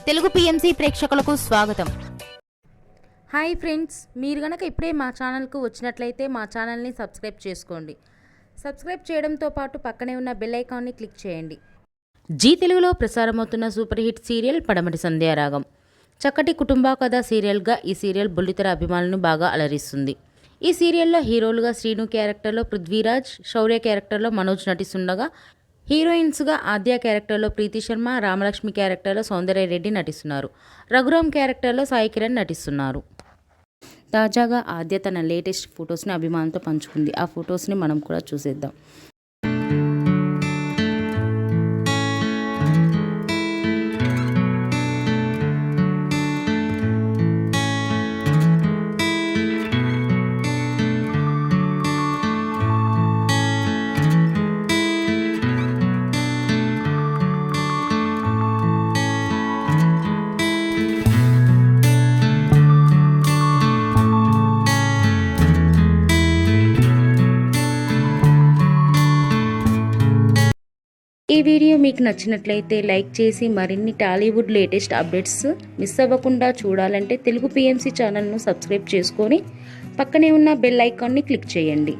Telugu PMC ప్రేక్షకులకు స్వాగతం. Hi friends, మీరు గనక ఇప్పుడే మా ఛానల్కు వచ్చినట్లయితే మా ఛానల్ని సబ్స్క్రైబ్ చేసుకోండి. సబ్స్క్రైబ్ చేయడంతో పాటు పక్కనే ఉన్న బెల్ ఐకాన్ని క్లిక్ చేయండి. జీ తెలుగులో ప్రసారమవుతున్న సూపర్ హిట్ సీరియల్ పడమటి సంధ్యారాగం. చక్కటి కుటుంబ కథ సీరియల్గా ఈ సీరియల్ బుల్లితెర అభిమానులను బాగా అలరిస్తుంది. ఈ సీరియల్లో హీరోలుగా శ్రీను క్యారెక్టర్లో పృథ్వీరాజ్, శౌర్య క్యారెక్టర్లో మనోజ్ నటిస్తుండగా హీరోయిన్స్గా ఆద్య క్యారెక్టర్లో ప్రీతి శర్మ, రామలక్ష్మి క్యారెక్టర్లో సౌందర్య రెడ్డి నటిస్తున్నారు. రఘురామ్ క్యారెక్టర్లో సాయి కిరణ్ నటిస్తున్నారు. తాజాగా ఆద్య తన లేటెస్ట్ ఫొటోస్ని అభిమానులతో పంచుకుంది. ఆ ఫొటోస్ని మనం కూడా చూసేద్దాం. ఈ వీడియో మీకు నచ్చినట్లయితే లైక్ చేసి మరిన్ని టాలీవుడ్ లేటెస్ట్ అప్డేట్స్ మిస్ అవ్వకుండా చూడాలంటే తెలుగు పిఎంసి ఛానల్ను సబ్స్క్రైబ్ చేసుకొని పక్కనే ఉన్న బెల్ ఐకాన్ని క్లిక్ చేయండి.